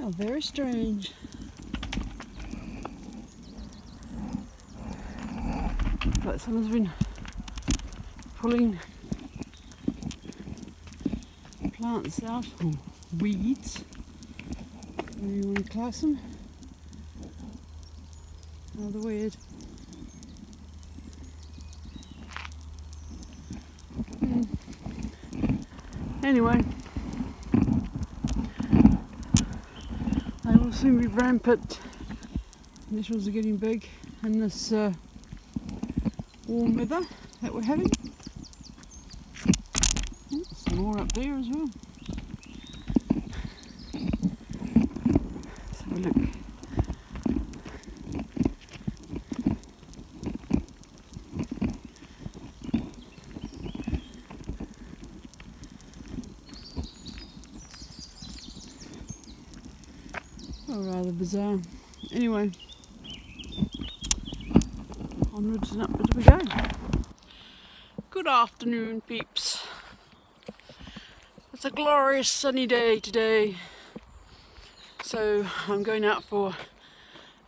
How very strange. Like someone's been pulling plants out, or weeds, whatever you want to class them. Rather weird. Anyway, they will soon be rampant. Nettles are getting big in this warm weather that we're having. Oh, some more up there as well. Let's have a look. Oh, rather bizarre. Anyway, onwards and upwards we go. Good afternoon, peeps. It's a glorious sunny day today, so I'm going out for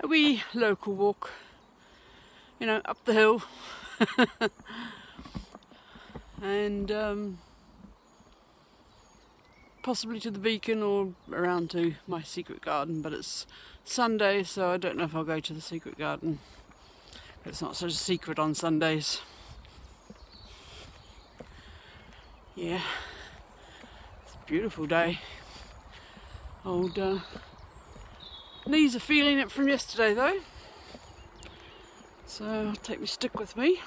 a wee local walk, you know, up the hill. And possibly to the beacon or around to my secret garden, but it's Sunday, so I don't know if I'll go to the secret garden. It's not such a secret on Sundays. Yeah, it's a beautiful day. Old knees are feeling it from yesterday though, so I'll take my stick with me.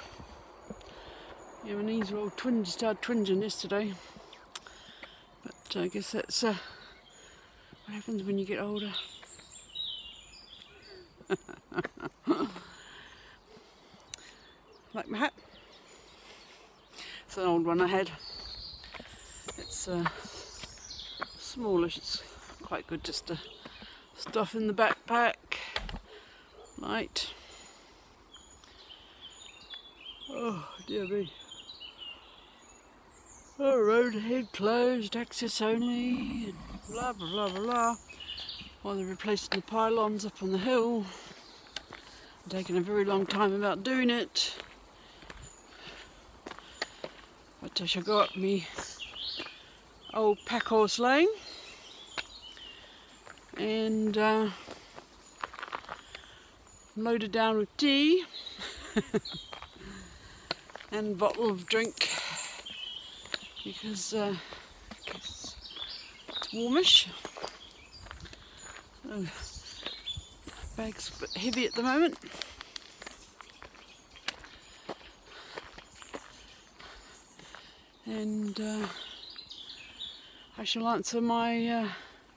Yeah, my knees were all started twinging yesterday. But I guess that's what happens when you get older. Like my hat. It's an old one I had. It's smallish, it's quite good just to stuff in the backpack. Light. Oh dear me. Oh, road ahead closed, access only, and blah blah blah blah blah. While they're replacing the pylons up on the hill. Taking a very long time about doing it. But I shall go up me old pack horse lane and load it down with tea and a bottle of drink. Because it's warmish. So, bag's a bit heavy at the moment. And I shall answer my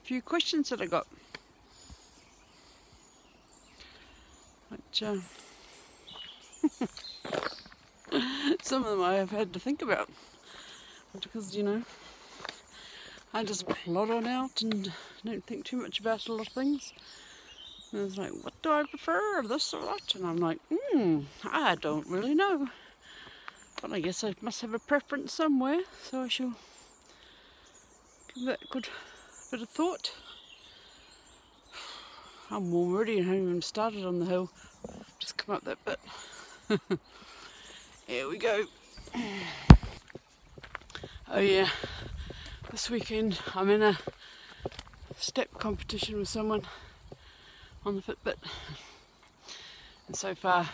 few questions that I got. Which, some of them I have had to think about. Because, you know, I just plod on out and don't think too much about a lot of things. And it's like, what do I prefer, this or that? And I'm like, I don't really know. But I guess I must have a preference somewhere, so I shall give that a good bit of thought. I'm warm already and haven't even started on the hill. Just come up that bit. Here we go. Oh yeah, this weekend I'm in a step competition with someone on the Fitbit, and so far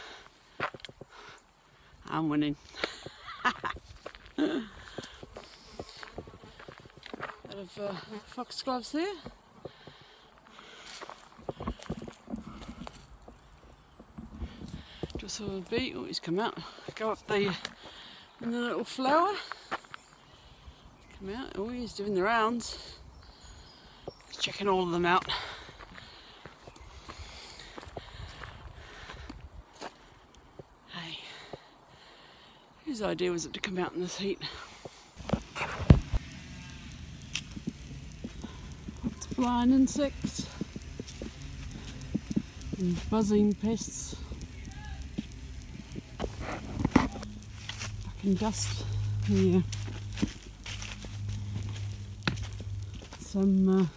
I'm winning. Bit of foxgloves there. Just saw the bee. Oh, he's come out. Go up the in the little flower. Come out. Oh, he's doing the rounds. He's checking all of them out. Hey, whose idea was it to come out in this heat? Lots of flying insects and buzzing pests. Fucking dust. Yeah. Some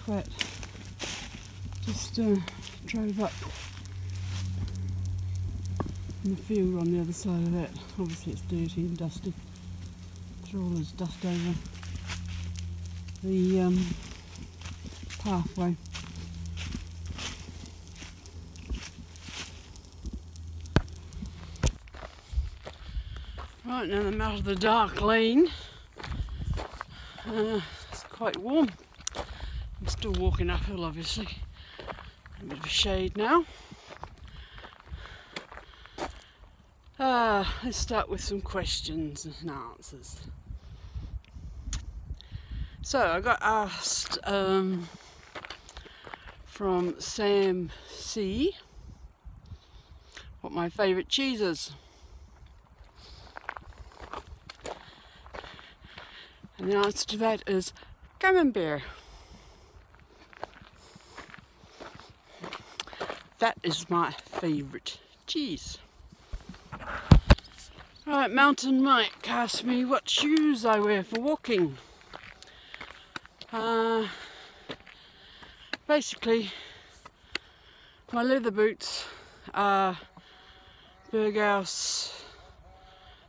that. Just drove up in the field on the other side of that. Obviously it's dirty and dusty. There's all this dust over the pathway. Right, now I'm out of the dark lane. It's quite warm. I'm still walking uphill, obviously. A bit of a shade now. Let's start with some questions and answers. So I got asked from Sam C what my favourite cheese is. And the answer to that is Camembert. That is my favourite cheese. Right, Mountain Mike asked me what shoes I wear for walking. Basically, my leather boots are Berghaus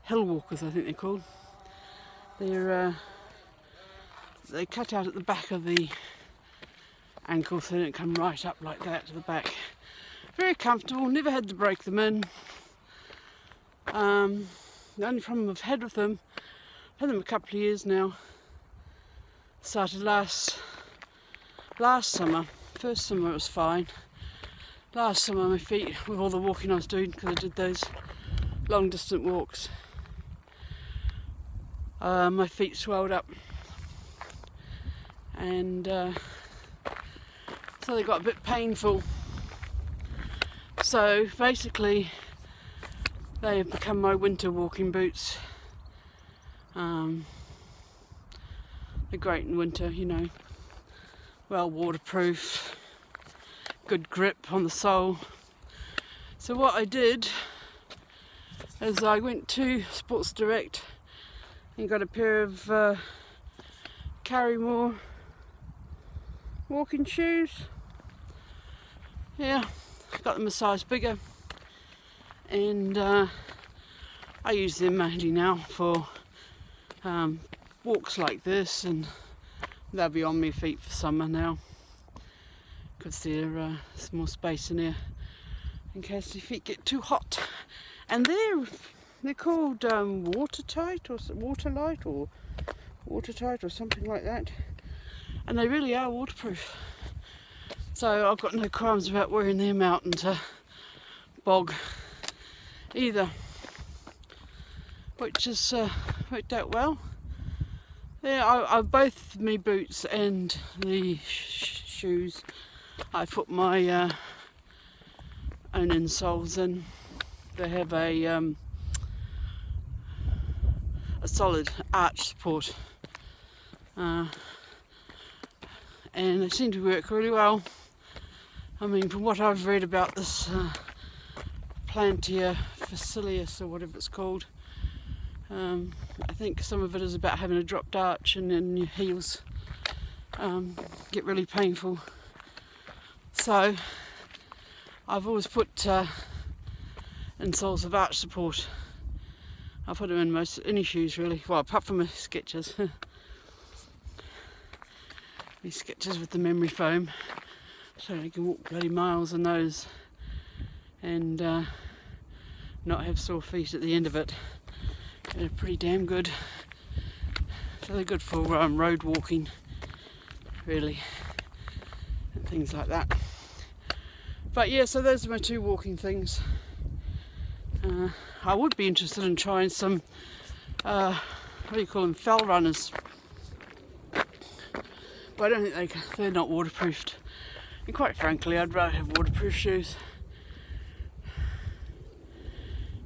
Hill Walkers, I think they're called. They cut out at the back of the ankle so they don't come right up like that to the back. Very comfortable, never had to break them in. The only problem I've had with them, I've had them a couple of years now. Started last summer. First summer it was fine. Last summer my feet, with all the walking I was doing, because I did those long distance walks, my feet swelled up, and so they got a bit painful. So basically they have become my winter walking boots. They're great in winter, you know, well waterproof, good grip on the sole. So what I did is I went to Sports Direct and got a pair of Carrymore walking shoes. Yeah, got them a size bigger, and I use them mainly now for walks like this, and they'll be on my feet for summer now because there's more space in here in case your feet get too hot. And they're called watertight or waterlight or watertight or something like that, and they really are waterproof. So I've got no qualms about wearing them out into bog either, which has worked out well. Yeah, I both me boots and the shoes, I put my own insoles in. They have a solid arch support, and they seem to work really well. I mean, from what I've read about this plantar fasciitis or whatever it's called, I think some of it is about having a dropped arch, and then your heels get really painful. So I've always put insoles of arch support. I put them in most any shoes really, well apart from my Skechers. These Skechers with the memory foam, so you can walk bloody miles in those and not have sore feet at the end of it. They're pretty damn good. So they're good for road walking, really, and things like that. But yeah, so those are my two walking things. I would be interested in trying some, what do you call them, fell runners. But I don't think they're not waterproofed. And quite frankly, I'd rather have waterproof shoes.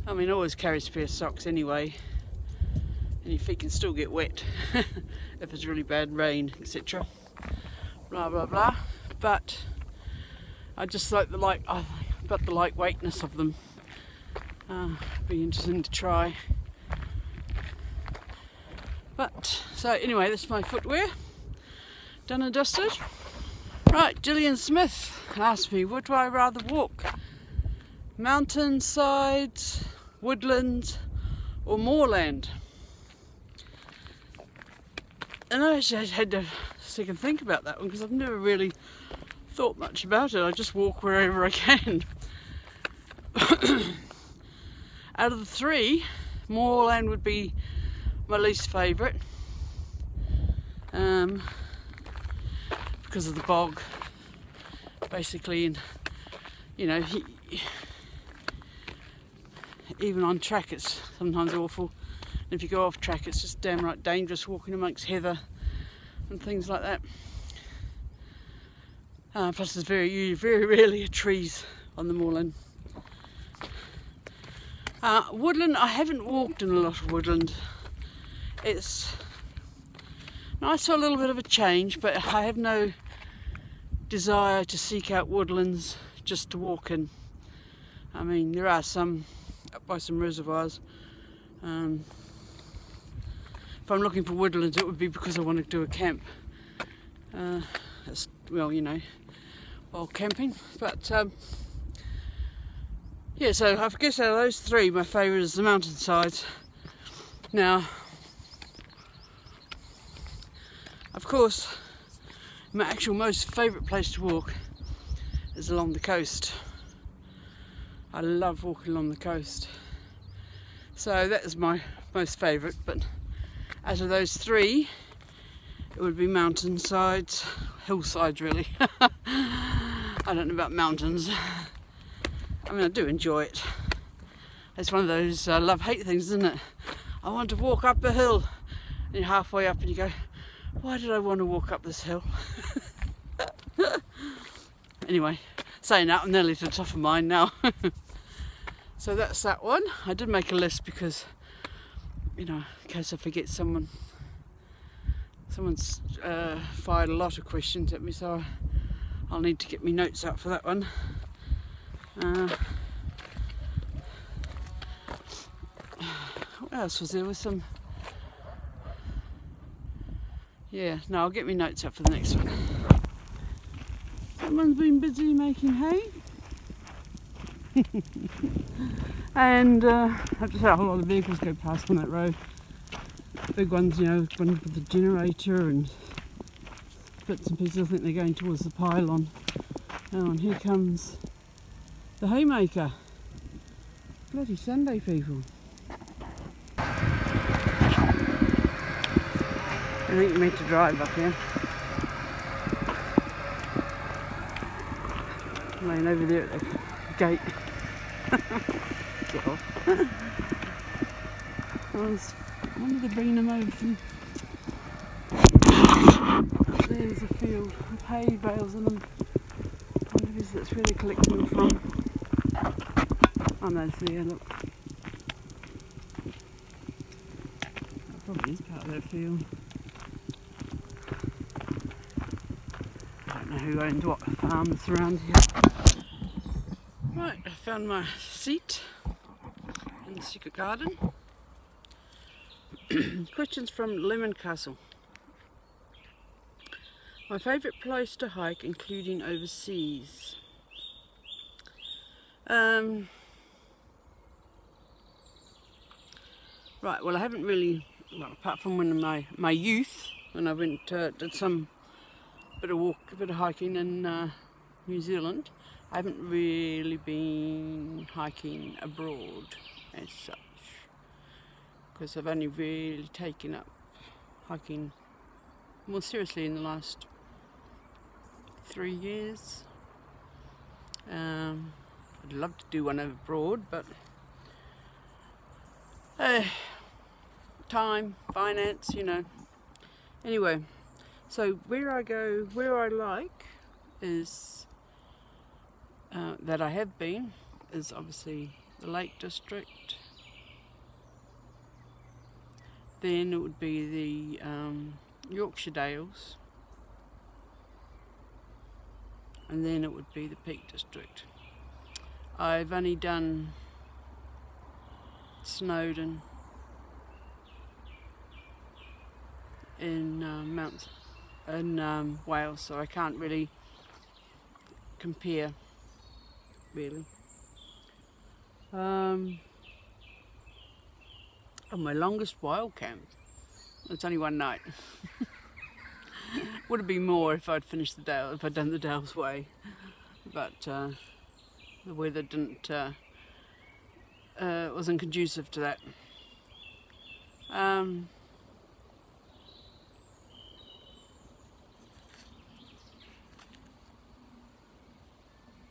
I mean, I always carry a pair of socks anyway, and your feet can still get wet if it's really bad rain, etc. Blah blah blah. But I just like the lightweightness of them. Be interesting to try. But so anyway, that's my footwear, done and dusted. Right, Gillian Smith asked me, what do I rather walk? Mountainsides, woodlands, or moorland? And I actually had to second think about that one because I've never really thought much about it. I just walk wherever I can. Out of the three, moorland would be my least favourite. Because of the bog, basically, and you know, even on track it's sometimes awful, and if you go off track it's just damn right dangerous walking amongst heather and things like that. Plus there's very rarely trees on the moorland. Woodland, I haven't walked in a lot of woodland. It's nice for a little bit of a change, but I have no desire to seek out woodlands just to walk in. I mean, there are some up by some reservoirs. If I'm looking for woodlands, it would be because I want to do a camp. Well, you know, while camping. But yeah, so I guess out of those three, my favourite is the mountainsides. Now, of course, my actual most favourite place to walk is along the coast. I love walking along the coast. So that is my most favourite, but out of those three, it would be mountainsides, hillsides really. I don't know about mountains. I mean, I do enjoy it. It's one of those love-hate things, isn't it? I want to walk up a hill, and you're halfway up and you go, why did I want to walk up this hill? Anyway, saying that, I'm nearly to the top of mine now. So that's that one. I did make a list because, you know, in case I forget someone's fired a lot of questions at me, so I'll need to get me notes out for that one. What else was there? Was some... Yeah, no, I'll get me notes out for the next one. Someone's been busy making hay. And I have to say, a whole lot of vehicles go past on that road. Big ones, you know, one with the generator and bits and pieces. I think they're going towards the pylon. Oh, and here comes the haymaker. Bloody Sunday, people. I think you're meant to drive up here. Laying over there at the gate. Get off. I wonder if they're bringing them over from... There's a field with hay bales in them. I wonder if that's where they're collecting them from. Oh no, it's there, look. That probably is part of that field. I don't know who owns what farms around here. Right, I found my seat in the secret garden. Questions from Lemon Castle. My favourite place to hike, including overseas. Right, well I haven't really, well, apart from when in my youth, when I went did some bit of hiking in New Zealand, I haven't really been hiking abroad as such, because I've only really taken up hiking more seriously in the last 3 years. I'd love to do one abroad, but time, finance, you know. Anyway, so where I go, where I like is, that I have been, is obviously the Lake District. Then it would be the Yorkshire Dales. And then it would be the Peak District. I've only done Snowdon in Wales, so I can't really compare, really. And my longest wild camp, it's only one night. Would have been more if I'd finished the Dale, if I'd done the Dale's Way, but the weather wasn't conducive to that.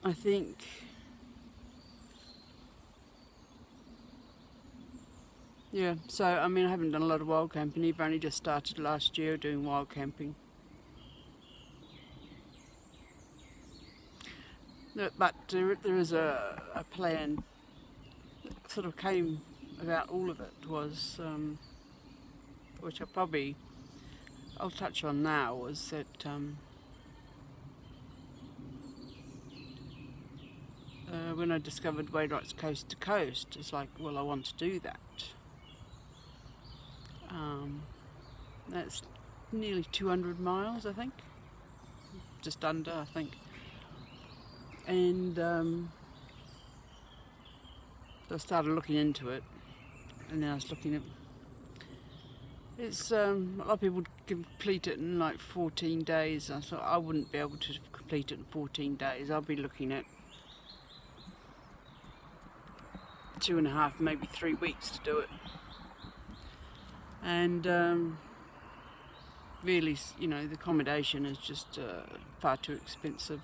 I think yeah, so I mean I haven't done a lot of wild camping. I've only just started last year doing wild camping. But there is a plan that sort of came about. All of it was, which I'll touch on now, was that when I discovered Wainwright's Coast to Coast, it's like, well, I want to do that. That's nearly 200 miles, I think, just under, I think. And so I started looking into it, and then I was looking at it's a lot of people complete it in like 14 days. I thought I wouldn't be able to complete it in 14 days. I'll be looking at 2.5, maybe 3 weeks to do it. And really, you know, the accommodation is just far too expensive.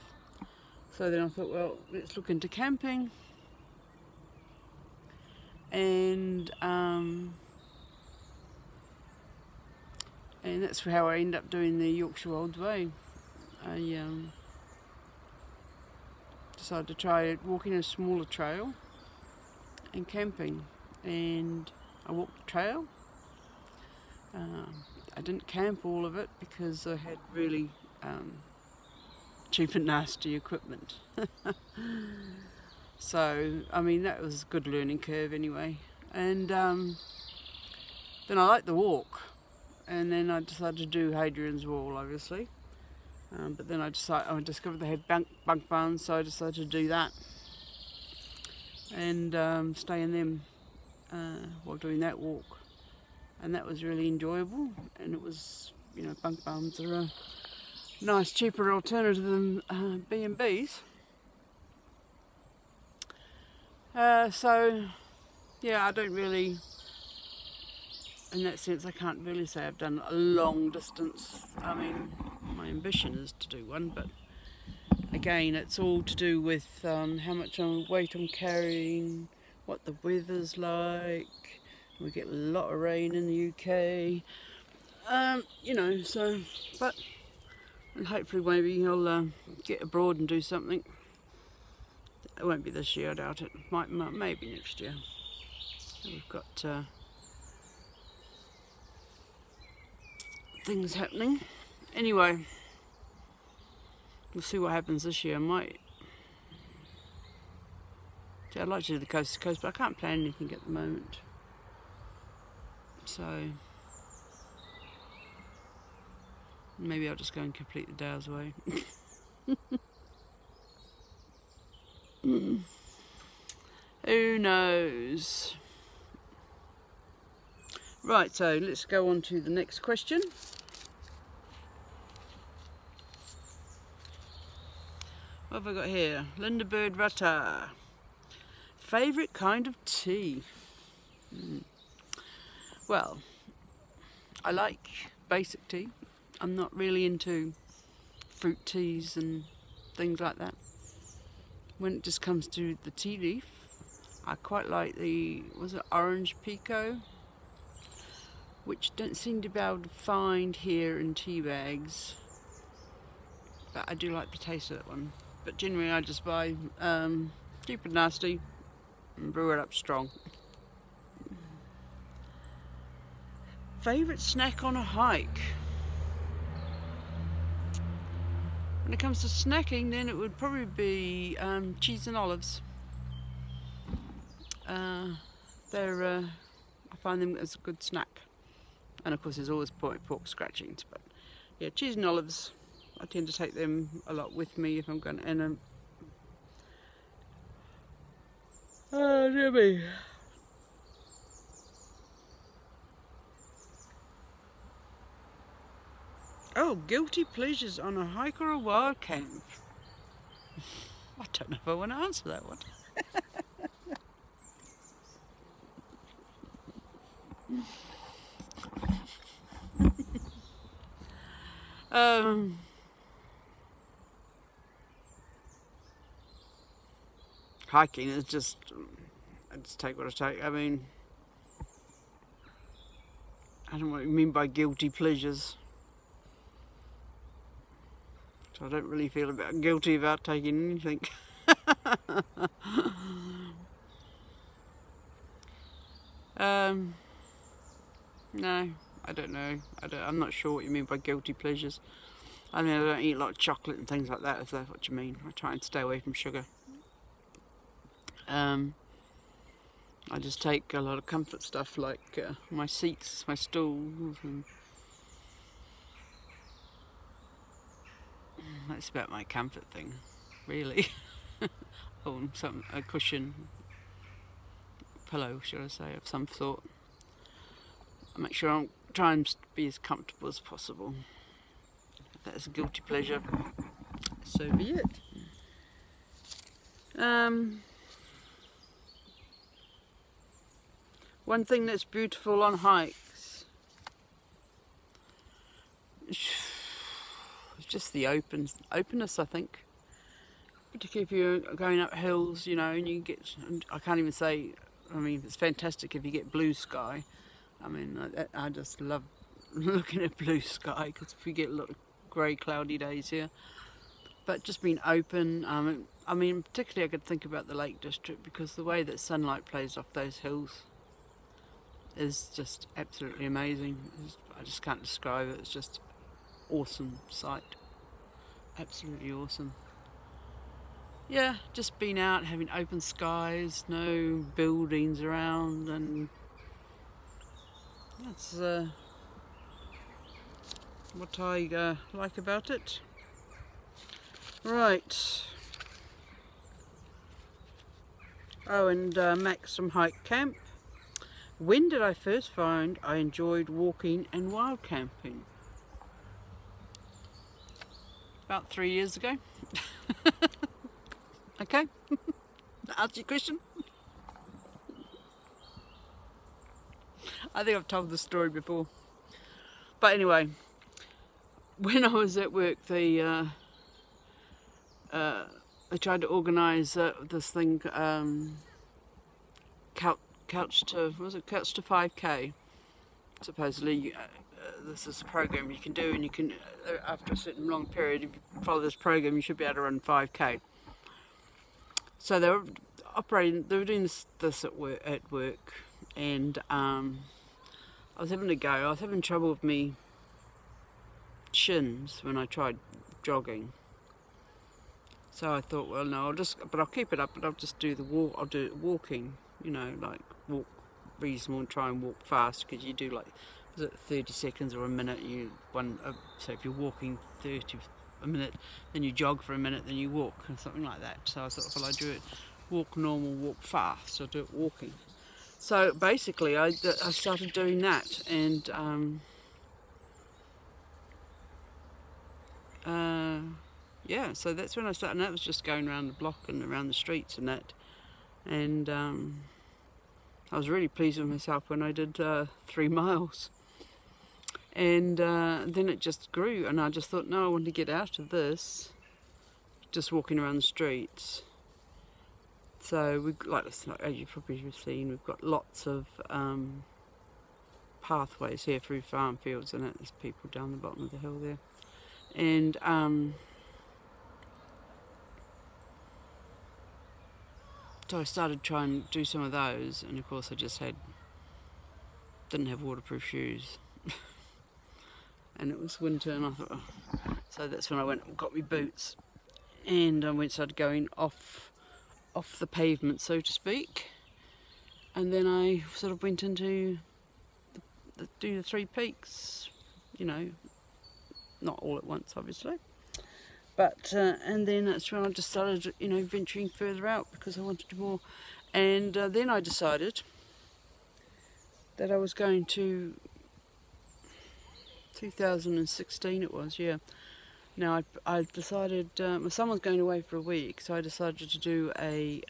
So then I thought, well, let's look into camping. And that's how I ended up doing the Yorkshire Olds Way. I decided to try walking a smaller trail and camping, and I walked the trail. I didn't camp all of it because I had really cheap and nasty equipment. So, I mean, that was a good learning curve anyway. And then I liked the walk, and then I decided to do Hadrian's Wall, obviously. But then I discovered they had bunk barns, so I decided to do that and stay in them while doing that walk. And that was really enjoyable, and it was, you know, bunk barns are a nice cheaper alternative than B&Bs. So yeah, I don't really, in that sense, I can't really say I've done a long distance. I mean, my ambition is to do one, but again, it's all to do with how much weight I'm carrying, what the weather's like. We get a lot of rain in the UK, you know, so, but, and hopefully maybe I'll get abroad and do something. It won't be this year, I doubt it. Maybe next year. We've got things happening. Anyway, we'll see what happens this year. I'd like to do the coast to coast, but I can't plan anything at the moment. So maybe I'll just go and complete the Dale's Way. Who knows? Right, so let's go on to the next question. What have I got here? Linda Bird Rutter. Favourite kind of tea? Well, I like basic tea. I'm not really into fruit teas and things like that. When it just comes to the tea leaf, I quite like the, was it orange pico? Which don't seem to be able to find here in tea bags. But I do like the taste of that one. But generally I just buy cheap and nasty and brew it up strong. Favourite snack on a hike? When it comes to snacking, then it would probably be cheese and olives. I find them as a good snack. And of course there's always pork scratchings, but yeah, cheese and olives, I tend to take them a lot with me if I'm going to, and Oh, dear me. Oh, guilty pleasures on a hike or a wild camp. I don't know if I want to answer that one. Hiking is just, I just take what I take. I mean, I don't know what you mean by guilty pleasures. So I don't really feel guilty about taking anything. No, I don't know. I'm not sure what you mean by guilty pleasures. I mean, I don't eat a lot of chocolate and things like that, if that's what you mean. I try and stay away from sugar. I just take a lot of comfort stuff like my seats, my stools, and that's about my comfort thing, really. Oh, and a cushion, pillow, should I say, of some sort. I make sure I'm trying to be as comfortable as possible. If that's a guilty pleasure, so be it. One thing that's beautiful on hikes is just the openness, I think. Particularly if you're going up hills, you know, and you get, and I can't even say, I mean, it's fantastic if you get blue sky. I mean, I just love looking at blue sky, because we get a lot of grey, cloudy days here. But just being open, I mean, particularly I could think about the Lake District, because the way that sunlight plays off those hills is just absolutely amazing. I just can't describe it. It's just awesome sight. Absolutely awesome. Yeah, just being out, having open skies, no buildings around, and that's what I like about it. Right. Oh, and Max from Hike Camp. When did I first find I enjoyed walking and wild camping? About 3 years ago. Okay, answer your question. I think I've told this story before. But anyway, when I was at work, they tried to organise this thing, Couch to 5K. Supposedly, this is a program you can do, and you can, after a certain long period, if you follow this program, you should be able to run 5K. So they were doing this at work, and I was having a go. I was having trouble with me shins when I tried jogging. So I thought, well, no, I'll keep it up, but I'll just do the walk. I'll do it walking, you know, like walk reasonable and try and walk fast, because you do like, was it 30 seconds or a minute? So if you're walking 30 a minute, then you jog for a minute, then you walk, or something like that. So I thought, well, I do it walk normal, walk fast, so I do it walking. So basically, I started doing that, and yeah, so that's when I started, and that was just going around the block and around the streets and that, and I was really pleased with myself when I did 3 miles, and then it just grew, and I just thought, no, I want to get out of this, just walking around the streets. So we've got, as you've probably seen, we've got lots of pathways here through farm fields, and there's people down the bottom of the hill there, and so I started trying to do some of those, and of course I just didn't have waterproof shoes. And it was winter, and I thought, oh. So that's when I went and got me boots, and I started going off the pavement, so to speak, and then I sort of went into do the 3 peaks, you know, not all at once, obviously. But and then that's when I just started, you know, venturing further out, because I wanted more. And then I decided that I was going to 2016 it was, yeah. Now I decided my son was going away for a week, so I decided to do a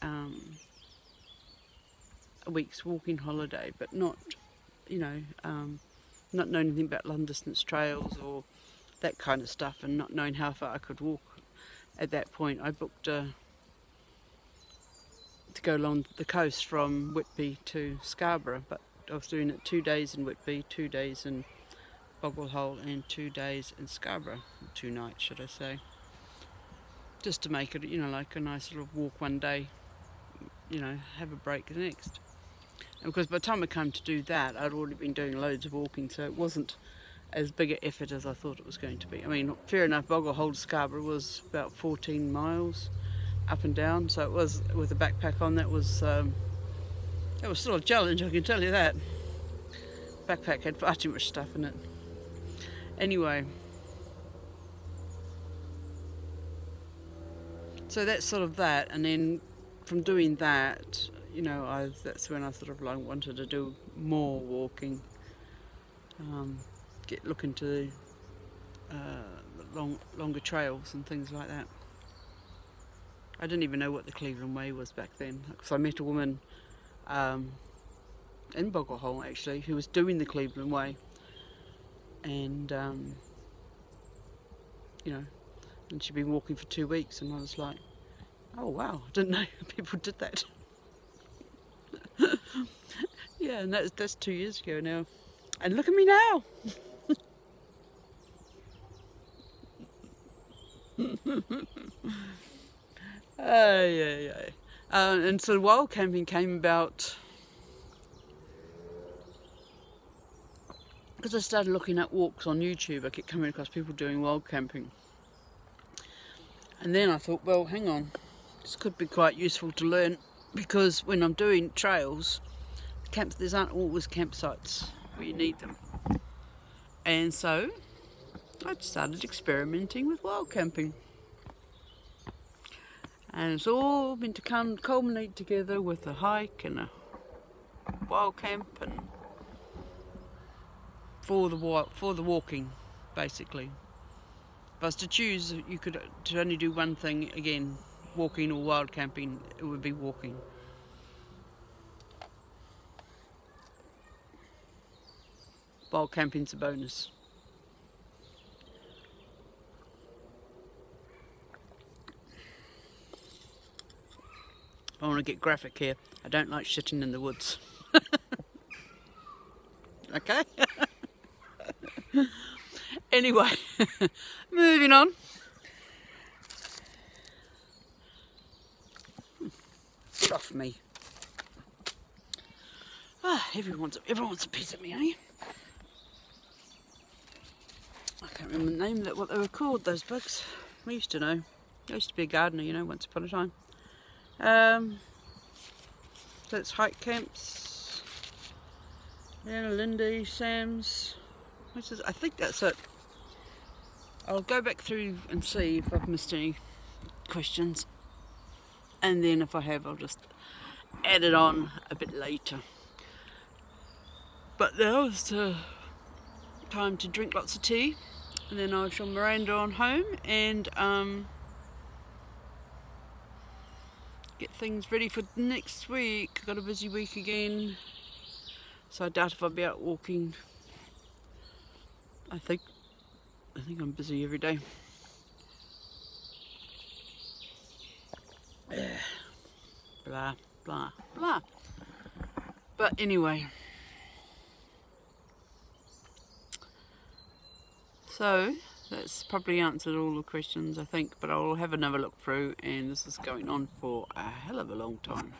week's walking holiday, but not, you know, not knowing anything about long distance trails or that kind of stuff, and not knowing how far I could walk at that point. I booked to go along the coast from Whitby to Scarborough, but I was doing it 2 days in Whitby, 2 days in Boggle Hole, and 2 days in Scarborough, 2 nights should I say, just to make it, you know, like a nice little walk one day, you know, have a break the next. And because by the time I came to do that, I'd already been doing loads of walking, so it wasn't as big an effort as I thought it was going to be. I mean, fair enough, Boggle Hole to Scarborough was about 14 miles up and down, so it was, with a backpack on, that was still a challenge, I can tell you that. Backpack had far too much stuff in it. Anyway, so that's sort of that, and then from doing that, you know, that's when I sort of like wanted to do more walking, look into longer trails and things like that. I didn't even know what the Cleveland Way was back then, because I met a woman in Boggle Hole actually who was doing the Cleveland Way, and you know, and she'd been walking for 2 weeks, and I was like, oh wow, I didn't know people did that. Yeah, and that's 2 years ago now, and look at me now. Yeah. And so wild camping came about because I started looking at walks on YouTube. I kept coming across people doing wild camping, and then I thought, well, hang on, this could be quite useful to learn, because when I'm doing trails, there aren't always campsites where you need them, and so I started experimenting with wild camping. And it's all been to culminate together with a hike and a wild camp, and for the walking, basically. If I was to choose, you could to only do one thing again, walking or wild camping, it would be walking. Wild camping's a bonus. I want to get graphic here. I don't like shitting in the woods. Okay? Anyway, moving on. Get off me. Everyone wants a piece of me, eh? I can't remember the name of what they were called, those bugs. I used to know. I used to be a gardener, you know, once upon a time. So it's hike camps. Anna, Lindy, Sam's. I think that's it. I'll go back through and see if I've missed any questions, and then if I have, I'll just add it on a bit later. But now it's time to drink lots of tea, and then I shall Miranda on home and get things ready for next week. Got a busy week again, so I doubt if I'll be out walking. I think I'm busy every day. Blah blah blah. But anyway, so that's probably answered all the questions, I think, but I'll have another look through, and this is going on for a hell of a long time.